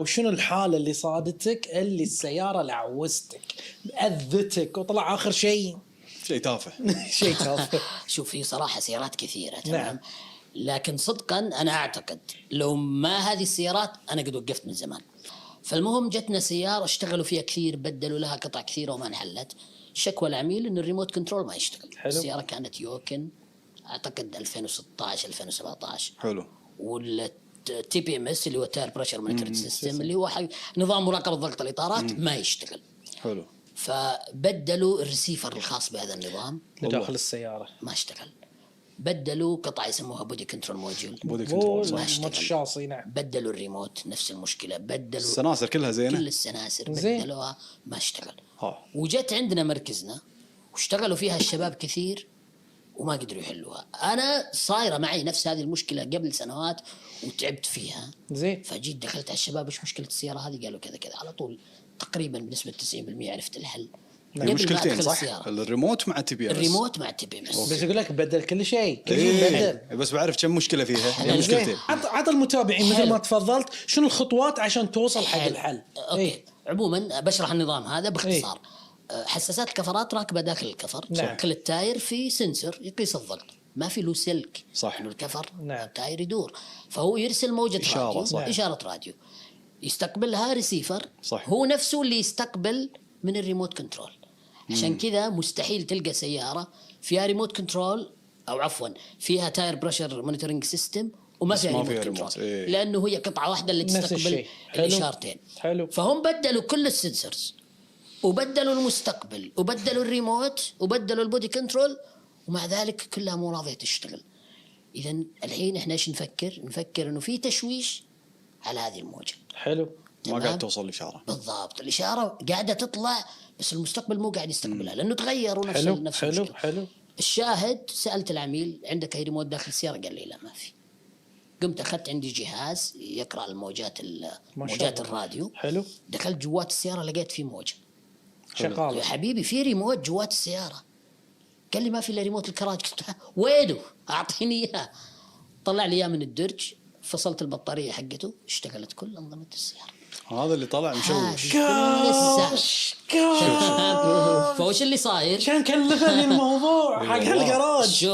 وشنو الحالة اللي صادتك اللي السيارة لعوزتك أذتك وطلع آخر شيء شيء تافه؟ شيء تافه. شوف، في صراحة سيارات كثيرة نعم. تمام. لكن صدقا أنا أعتقد لو ما هذه السيارات أنا قد وقفت من زمان. فالمهم جتنا سيارة اشتغلوا فيها كثير، بدلوا لها قطع كثيرة وما انحلت. شكوى العميل إن الريموت كنترول ما يشتغل. حلو. السيارة كانت يوكن أعتقد 2016 2017. حلو. والتي بي ام اس اللي هو تاير بريشر مونيتورنج سيستم اللي هو نظام مراقبة ضغط الإطارات ما يشتغل. حلو. فبدلوا الريسيفر الخاص بهذا النظام لداخل السيارة ما اشتغل. بدلوا قطعة يسموها بودي كنترول موديول بودي كنترول ما صح. اشتغل. الشاصي. نعم. بدلوا الريموت نفس المشكلة. بدلوا السناسر كلها زينة. كل السناسر زين. بدلوها ما اشتغل. ها. وجت عندنا مركزنا واشتغلوا فيها الشباب كثير وما قدروا يحلوها. أنا صايرة معي نفس هذه المشكلة قبل سنوات وتعبت فيها. زين. فجيت دخلت على الشباب إيش مشكلة السيارة هذه؟ قالوا كذا كذا. على طول تقريبا بنسبة 90% عرفت الحل. قبل ما مشكلتين أدخل صح؟ السيارة. الريموت مع التي بي ام اس. الريموت مع التي بي ام اس. بس يقول لك بدل كل شيء كل شيء إيه. بدل. بس بعرف كم مشكلة فيها. هي زين. مشكلتين. عط المتابعين مثل حلو. ما تفضلت شنو الخطوات عشان توصل حق حلو. الحل. اوكي. إيه. عموما بشرح النظام هذا باختصار. حساسات الكفرات راكبه داخل الكفر. نعم. كل التاير في سنسور يقيس الضغط، ما في له سلك. صح. انه الكفر نعم. التاير يدور، فهو يرسل موجة إشارة، راديو. صح. إشارة راديو يستقبلها ريسيفر. صح. هو نفسه اللي يستقبل من الريموت كنترول. عشان كذا مستحيل تلقى سيارة فيها ريموت كنترول أو عفوا فيها تاير بريشر مونيتورنج سيستم وما بس فيها ما ريموت فيها كنترول. ريموت. إيه. لأنه هي قطعة واحدة اللي نفس تستقبل الشيء. حلو. الإشارتين. حلو. فهم بدلوا كل السنسورز وبدلوا المستقبل وبدلوا الريموت وبدلوا البودي كنترول، ومع ذلك كلها مو راضية تشتغل. إذا الحين إحنا إيش نفكر إنه في تشويش على هذه الموجة. حلو. ما تمام؟ قاعد توصل الإشارة. بالضبط. الإشارة قاعدة تطلع بس المستقبل مو قاعد يستقبلها لأنه تغير ونفس حلو. نفس حلو. المشكلة. حلو. الشاهد سألت العميل عندك أي ريموت داخل السيارة؟ قال لي لا ما في. قمت أخذت عندي جهاز يقرأ الموجات ما شاء موجات الله. الراديو. حلو. دخلت جوات السيارة لقيت فيه موجة. يا شغالة. حبيبي في ريموت جوات السيارة. قال لي ما في إلا ريموت الكراج. قلت له وينه؟ أعطيني إياه. طلع لي إياه من الدرج، فصلت البطارية حقته، اشتغلت كل أنظمة السيارة. هذا اللي طلع مشوش. كل الساعة. كاش. فوش اللي صاير؟ عشان كلفني الموضوع حق الجراج. شوف